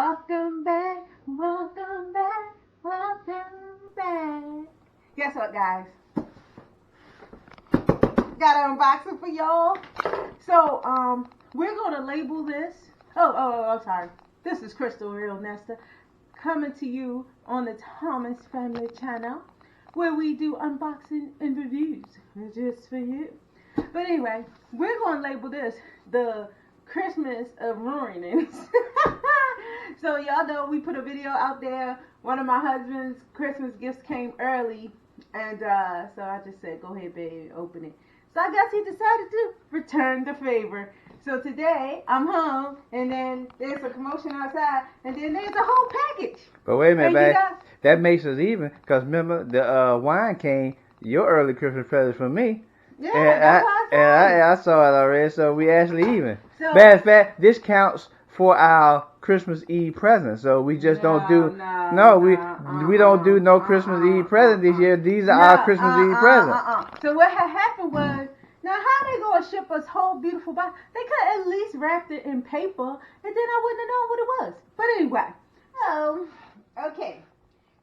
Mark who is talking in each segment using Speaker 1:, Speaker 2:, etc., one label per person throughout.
Speaker 1: Welcome back, welcome back, welcome back. Guess what, guys? Got an unboxing for y'all. So, we're gonna label this. Oh, sorry. This is Crystal RealNesters coming to you on the Thomas Family Channel, where we do unboxing and reviews just for you. But anyway, we're gonna label this the Christmas of ruinings. So y'all know we put a video out there. One of my husband's Christmas gifts came early, and so I just said, go ahead, baby, open it. So I guess he decided to return the favor. So today I'm home, and then there's a commotion outside, and then there's a whole package.
Speaker 2: But wait a minute, babe. That makes us even, because remember the wine came, your early Christmas present for me.
Speaker 1: Yeah,
Speaker 2: and I saw it already, so we actually even. So, matter of fact, this counts for our Christmas Eve present, so we just don't do. We don't do no Christmas Eve present this year. These are our Christmas Eve presents.
Speaker 1: So what had happened was, now how they gonna ship us whole beautiful box? They could at least wrap it in paper, and then I wouldn't have known what it was. But anyway, okay.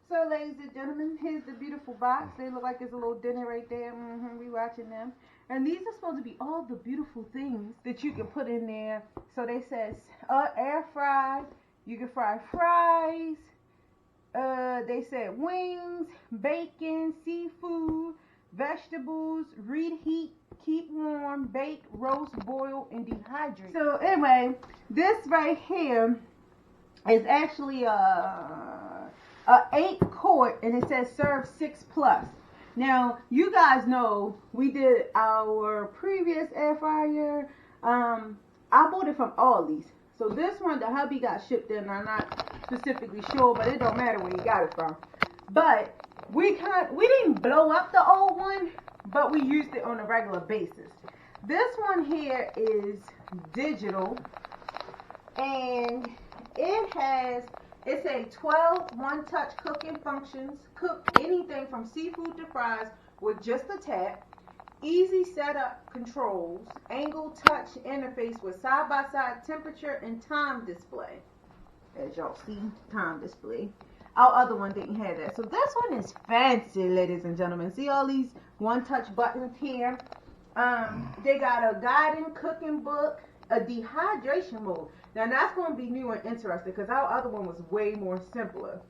Speaker 1: So, ladies and gentlemen, here's the beautiful box. They look like there's a little dinner right there. We watching them. And these are supposed to be all the beautiful things that you can put in there. So they says air fry. You can fry fries. They said wings, bacon, seafood, vegetables, reheat, keep warm, bake, roast, boil, and dehydrate. So anyway, this right here is actually a 8-quart, and it says serve 6+. Now, you guys know we did our previous air fryer. I bought it from Aldi's. So this one, the hubby got shipped in. I'm not specifically sure, but it don't matter where you got it from. But we didn't blow up the old one, but we used it on a regular basis. This one here is digital, and it's a 12 one-touch cooking functions. Cook anything from seafood to fries with just a tap. Easy setup controls. Angle touch interface with side-by-side temperature and time display. As y'all see, time display. Our other one didn't have that. So this one is fancy, ladies and gentlemen. See all these one-touch buttons here? They got a guiding cooking book, a dehydration mode. Now that's going to be new and interesting because our other one was way more simpler.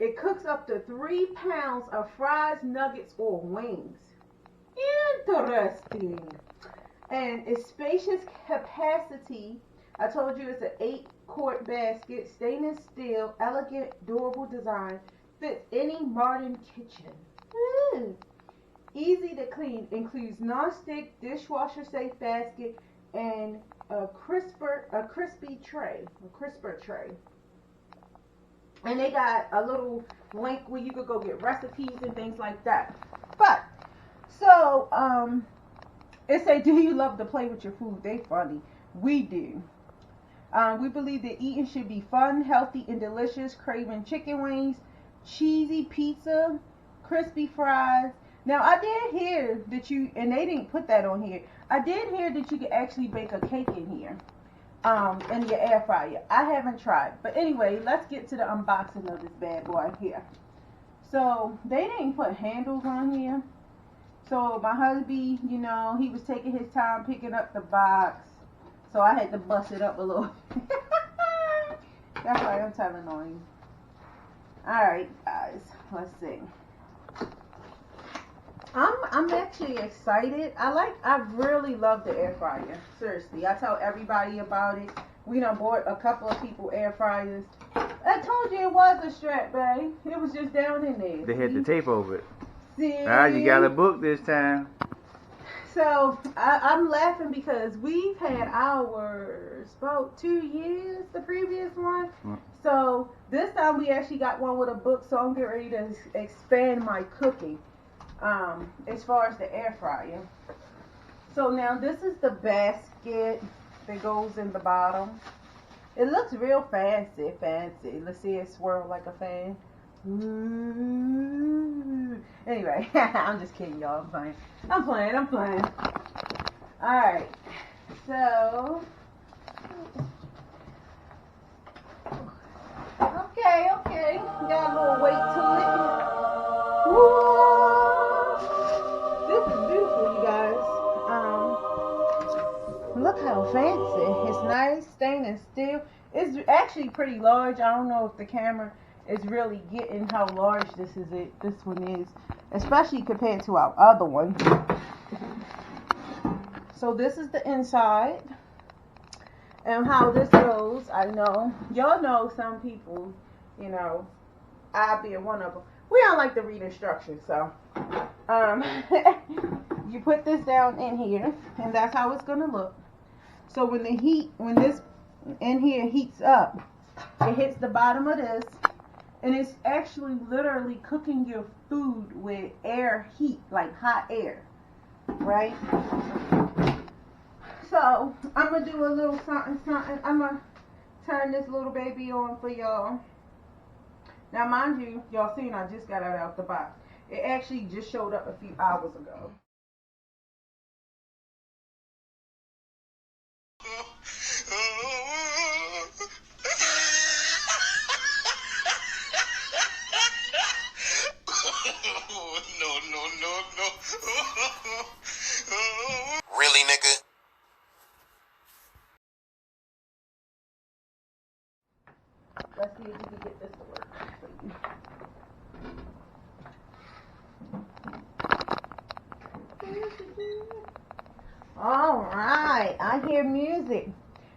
Speaker 1: It cooks up to 3 pounds of fries, nuggets, or wings. Interesting. And its spacious capacity, I told you it's an 8-quart basket, stainless steel, elegant, durable design, fits any modern kitchen. Easy to clean, includes non-stick, dishwasher safe basket, and a crisper tray. And they got a little link where you could go get recipes and things like that. But so it say, do you love to play with your food? They funny. We do. We believe that eating should be fun, healthy, and delicious. Craving chicken wings, cheesy pizza, crispy fries. Now I did hear that and they didn't put that on here. I did hear that you could actually bake a cake in here, in your air fryer. I haven't tried, but anyway, let's get to the unboxing of this bad boy here. So they didn't put handles on here. So my hubby, he was taking his time picking up the box, so I had to bust it up a little. That's why I'm telling on you. All right, guys, let's see. I'm actually excited. I really love the air fryer. Seriously, I tell everybody about it. We done bought a couple of people air fryers. I told you it was a strap, babe. It was just down in there.
Speaker 2: They had the tape over it.
Speaker 1: See?
Speaker 2: You got a book this time.
Speaker 1: So I'm laughing because we've had ours about 2 years, the previous one. So this time we actually got one with a book, so I'm getting ready to expand my cooking. As far as the air fryer. So now this is the basket that goes in the bottom. It looks real fancy. Let's see it swirl like a fan. Ooh. Anyway, I'm just kidding, y'all. I'm playing. Alright. So Okay, got a little weight to it. Whoa. This is beautiful, you guys. Look how fancy. It's nice, staying still. It's actually pretty large. I don't know if the camera is really getting how large this one is, especially compared to our other one. So this is the inside. And how this goes, I know. Y'all know some people, you know, I being one of them. We don't like to read instructions, so you put this down in here, and that's how it's gonna look. So when this in here heats up, it hits the bottom of this, and it's actually literally cooking your food with air heat, like hot air, right? So I'm gonna do a little something. I'm gonna turn this little baby on for y'all. Now, mind you, y'all seen I just got it out the box. It actually just showed up a few hours ago.
Speaker 3: No. Really, nigga?
Speaker 1: Let's see if we can get this to work for you. Alright, I hear music.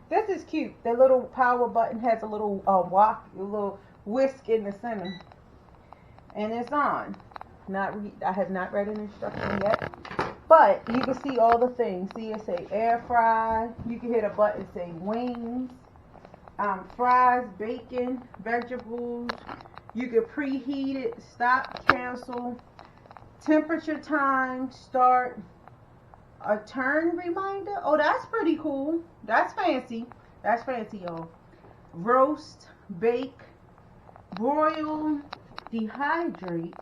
Speaker 1: This is cute. The little power button has a little a little whisk in the center. And it's on. I have not read an instruction yet. But you can see all the things. See it say air fry. You can hit a button say wings. Fries, bacon, vegetables. You can preheat it, stop, cancel, temperature time, start, a turn reminder. Oh, that's pretty cool. That's fancy. That's fancy, y'all. Roast, bake, broil, dehydrate,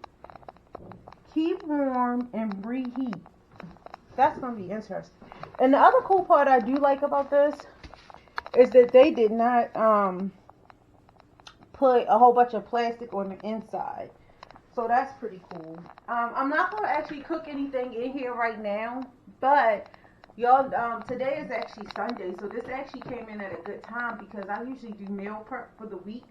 Speaker 1: keep warm, and reheat. That's going to be interesting. And the other cool part I do like about this is that they did not put a whole bunch of plastic on the inside. So that's pretty cool. I'm not going to actually cook anything in here right now, but y'all, today is actually Sunday, so this actually came in at a good time because I usually do meal prep for the week.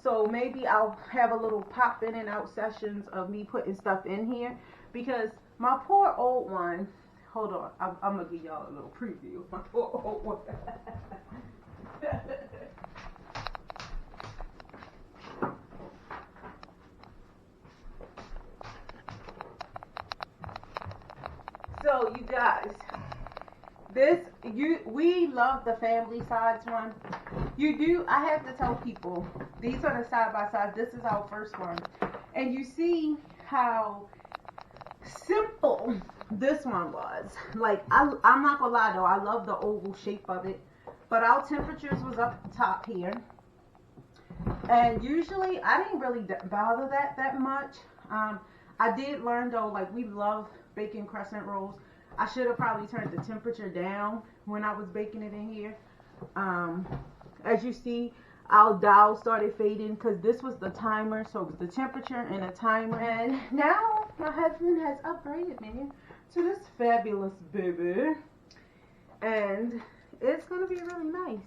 Speaker 1: So maybe I'll have a little pop in and out sessions of me putting stuff in here because my poor old one, hold on, I'm going to give y'all a little preview. My poor old one. So you guys, we love the family size one. I have to tell people, these are the side by side. This is our first one. And you see how simple this one was. Like, I'm not gonna lie though, I love the oval shape of it. But our temperatures was up top here. And usually, I didn't really bother that much. I did learn though, like we love baking crescent rolls. I should have probably turned the temperature down when I was baking it in here. As you see, our dial started fading because this was the timer. So it was the temperature and a timer. And now my husband has upgraded me to this fabulous baby. And it's going to be really nice.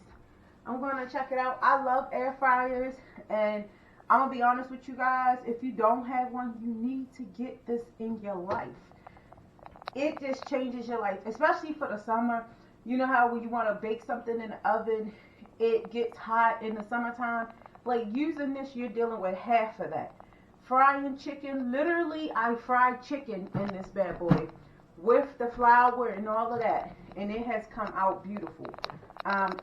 Speaker 1: I'm going to check it out. I love air fryers. And I'm going to be honest with you guys. If you don't have one, you need to get this in your life. It just changes your life, especially for the summer. You know how when you want to bake something in the oven, it gets hot in the summertime. Like using this, you're dealing with half of that. Frying chicken, literally I fried chicken in this bad boy with the flour and all of that, and it has come out beautiful.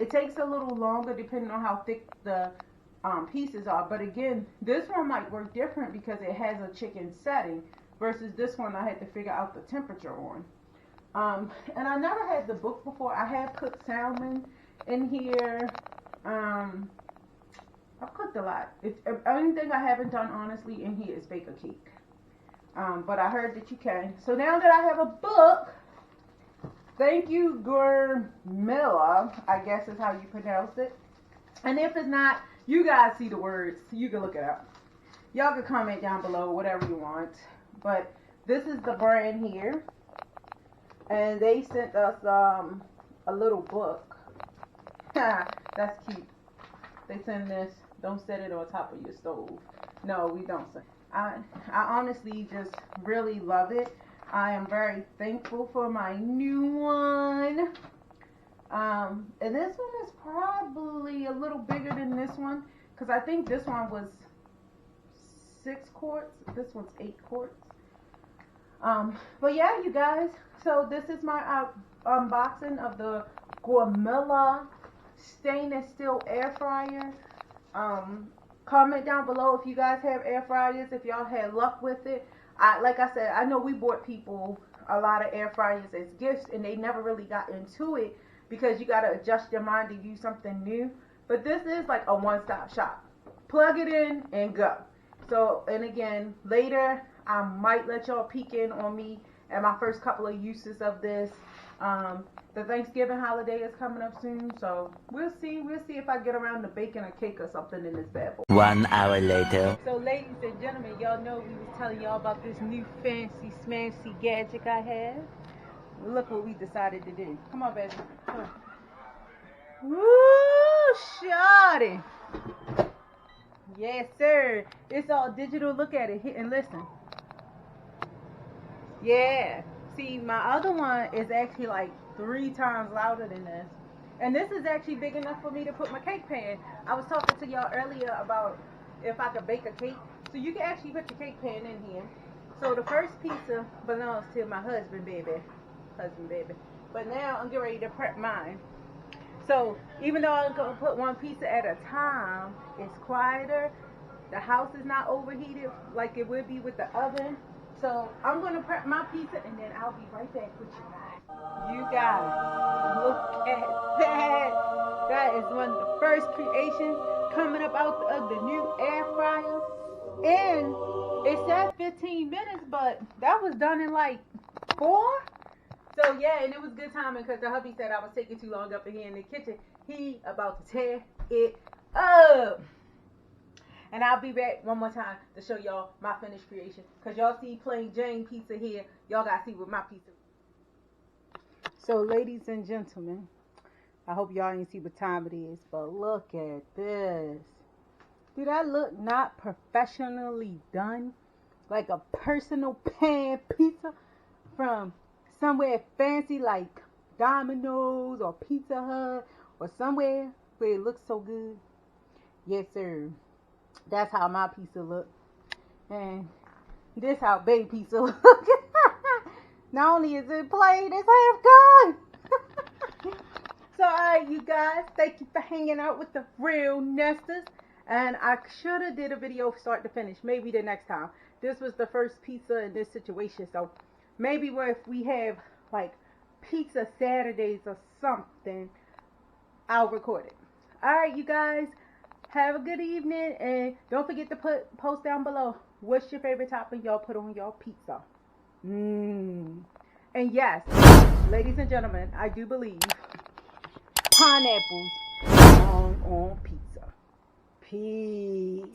Speaker 1: It takes a little longer depending on how thick the pieces are, but again, this one might work different because it has a chicken setting versus this one I had to figure out the temperature on. And I never had the book before. I have cooked salmon in here. I've cooked a lot. The only thing I haven't done honestly in here is bake a cake. But I heard that you can. So now that I have a book, thank you, gourmia, I guess is how you pronounce it. And if it's not, you guys see the words, so you can look it up. Y'all can comment down below whatever you want. But this is the brand here. And they sent us a little book. That's cute. They send this. Don't set it on top of your stove. No, we don't. I honestly just really love it. I am very thankful for my new one. And this one is probably a little bigger than this one. Because I think this one was 6 quarts. This one's 8 quarts. But yeah, you guys. So this is my unboxing of the Gourmia stainless steel air fryer. Comment down below if you guys have air fryers, if y'all had luck with it. Like I said, I know we bought people a lot of air fryers as gifts and they never really got into it because you got to adjust your mind to use something new. But this is like a one-stop shop. Plug it in and go. So, and again, later I might let y'all peek in on me and my first couple of uses of this. The Thanksgiving holiday is coming up soon, so we'll see if I get around to baking a cake or something in this bad boy.
Speaker 2: 1 hour later.
Speaker 1: So ladies and gentlemen, y'all know we was telling y'all about this new fancy smancy gadget I have. Look what we decided to do. Come on, baby. Come on. Woo, shawty. Yes, sir. It's all digital. Look at it. Hit and listen. Yeah. See, my other one is actually like 3 times louder than this. And this is actually big enough for me to put my cake pan. I was talking to y'all earlier about if I could bake a cake. So you can actually put your cake pan in here. So the first pizza belongs to my husband, baby. But now I'm getting ready to prep mine. So even though I'm going to put one pizza at a time, it's quieter. The house is not overheated like it would be with the oven. So I'm going to prep my pizza and then I'll be right back with you guys. You guys, look at that. That is one of the first creations coming up out of the new air fryer. And it said 15 minutes, but that was done in like 4. So yeah, and it was good timing because the hubby said I was taking too long up in here in the kitchen. He about to tear it up. And I'll be back one more time to show y'all my finished creation. Because y'all see plain Jane pizza here. Y'all got to see what my pizza is. So ladies and gentlemen, I hope y'all didn't see what time it is. But look at this. Do that look not professionally done? Like a personal pan pizza from somewhere fancy like Domino's or Pizza Hut or somewhere where it looks so good. Yes, sir. That's how my pizza look. And this how baby pizza look. Not only is it plain, it's half gone. So, alright, you guys. Thank you for hanging out with the Real Nesters. And I should have did a video start to finish. Maybe the next time. This was the first pizza in this situation. So, maybe if we have, like, pizza Saturdays or something, I'll record it. Alright, you guys. Have a good evening, and don't forget to post down below what's your favorite topping y'all put on y'all pizza. And yes, ladies and gentlemen, I do believe pineapples belong on pizza. Peace.